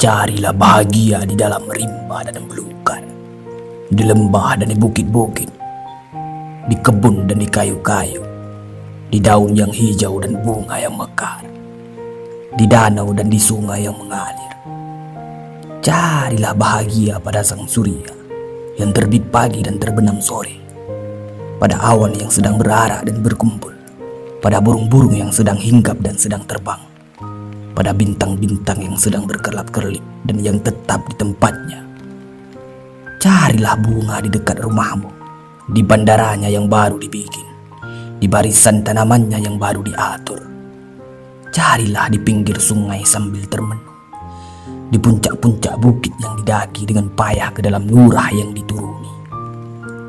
Carilah bahagia di dalam rimba dan belukar, di lembah dan di bukit-bukit, di kebun dan di kayu-kayu, di daun yang hijau dan bunga yang mekar, di danau dan di sungai yang mengalir. Carilah bahagia pada sang surya yang terbit pagi dan terbenam sore, pada awan yang sedang berarak dan berkumpul, pada burung-burung yang sedang hinggap dan sedang terbang, pada bintang-bintang yang sedang berkelap-kelip dan yang tetap di tempatnya. Carilah bunga di dekat rumahmu, di bandaranya yang baru dibikin, di barisan tanamannya yang baru diatur. Carilah di pinggir sungai sambil termenung, di puncak-puncak bukit yang didaki dengan payah ke dalam lurah yang dituruni.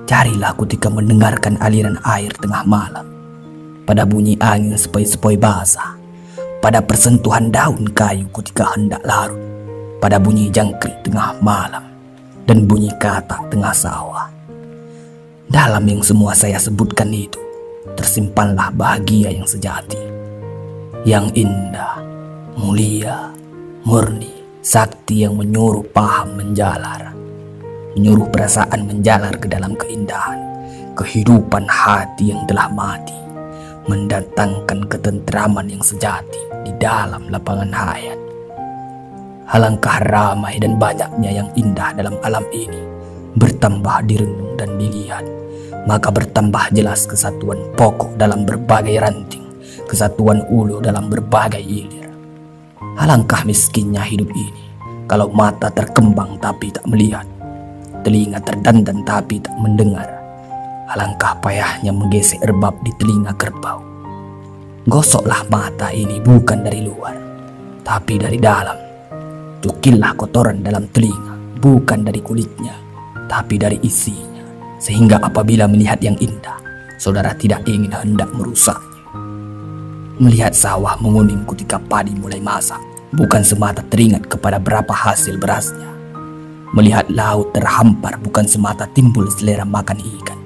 Carilah ketika mendengarkan aliran air tengah malam, pada bunyi angin sepoi-sepoi basah, pada persentuhan daun kayu ketika hendak larut, pada bunyi jangkrik tengah malam, dan bunyi katak tengah sawah. Dalam yang semua saya sebutkan itu, tersimpanlah bahagia yang sejati, yang indah, mulia, murni, sakti yang menyuruh paham menjalar, menyuruh perasaan menjalar ke dalam keindahan, kehidupan hati yang telah mati, mendatangkan ketentraman yang sejati di dalam lapangan hayat. Alangkah ramai dan banyaknya yang indah dalam alam ini, bertambah direnung dan dilihat, maka bertambah jelas kesatuan pokok dalam berbagai ranting, kesatuan ulu dalam berbagai ilir. Alangkah miskinnya hidup ini, kalau mata terkembang tapi tak melihat, telinga terdandan tapi tak mendengar. Alangkah payahnya menggesek erbab di telinga kerbau. Gosoklah mata ini bukan dari luar, tapi dari dalam. Cukillah kotoran dalam telinga, bukan dari kulitnya, tapi dari isinya. Sehingga apabila melihat yang indah, saudara tidak ingin hendak merusaknya. Melihat sawah menguning ketika padi mulai masak, bukan semata teringat kepada berapa hasil berasnya. Melihat laut terhampar, bukan semata timbul selera makan ikan.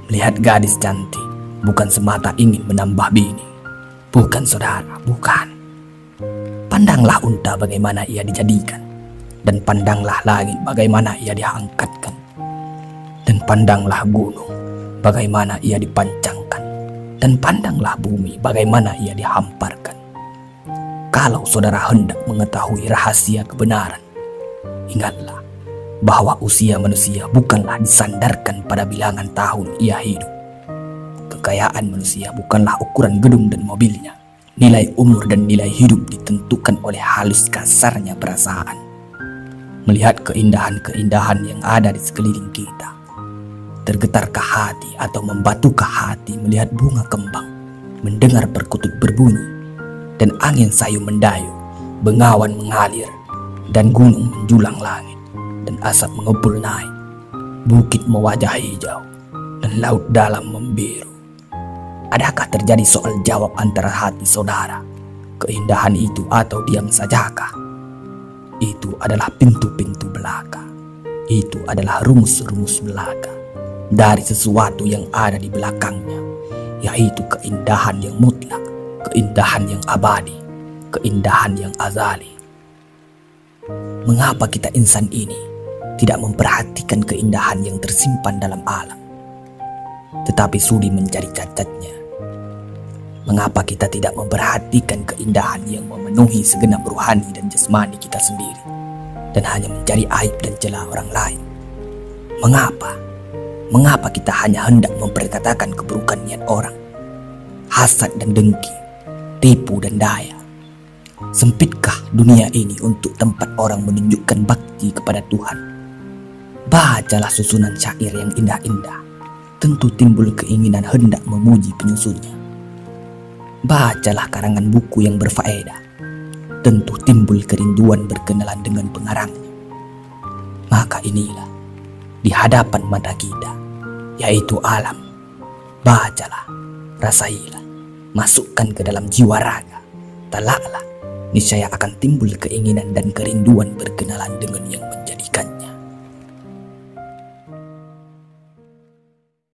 Melihat gadis cantik, bukan semata ingin menambah bini. Bukan saudara, bukan. Pandanglah unta bagaimana ia dijadikan, dan pandanglah langit bagaimana ia diangkatkan, dan pandanglah gunung bagaimana ia dipancangkan, dan pandanglah bumi bagaimana ia dihamparkan. Kalau saudara hendak mengetahui rahasia kebenaran, ingatlah bahwa usia manusia bukanlah disandarkan pada bilangan tahun ia hidup. Kekayaan manusia bukanlah ukuran gedung dan mobilnya. Nilai umur dan nilai hidup ditentukan oleh halus kasarnya perasaan. Melihat keindahan-keindahan yang ada di sekeliling kita, tergetarkah hati atau membatukah hati melihat bunga kembang, mendengar perkutut berbunyi, dan angin sayu mendayu, bengawan mengalir, dan gunung menjulang langit, dan asap mengepul naik, bukit mewajah hijau, dan laut dalam membiru. Adakah terjadi soal jawab antara hati saudara, keindahan itu atau diam sajakah? Itu adalah pintu-pintu belaka. Itu adalah rumus-rumus belaka dari sesuatu yang ada di belakangnya, yaitu keindahan yang mutlak, keindahan yang abadi, keindahan yang azali. Mengapa kita insan ini tidak memperhatikan keindahan yang tersimpan dalam alam, tetapi sudi mencari cacatnya? Mengapa kita tidak memperhatikan keindahan yang memenuhi segenap ruhani dan jasmani kita sendiri, dan hanya mencari aib dan celah orang lain? Mengapa? Mengapa kita hanya hendak memperkatakan keburukan niat orang, hasad dan dengki, tipu dan daya? Sempitkah dunia ini untuk tempat orang menunjukkan bakti kepada Tuhan? Bacalah susunan syair yang indah-indah, tentu timbul keinginan hendak memuji penyusunnya. Bacalah karangan buku yang berfaedah, tentu timbul kerinduan berkenalan dengan pengarangnya. Maka inilah di hadapan mata kita, yaitu alam. Bacalah, rasailah, masukkan ke dalam jiwa raga, telaklah, niscaya akan timbul keinginan dan kerinduan berkenalan dengan yang menjadikannya.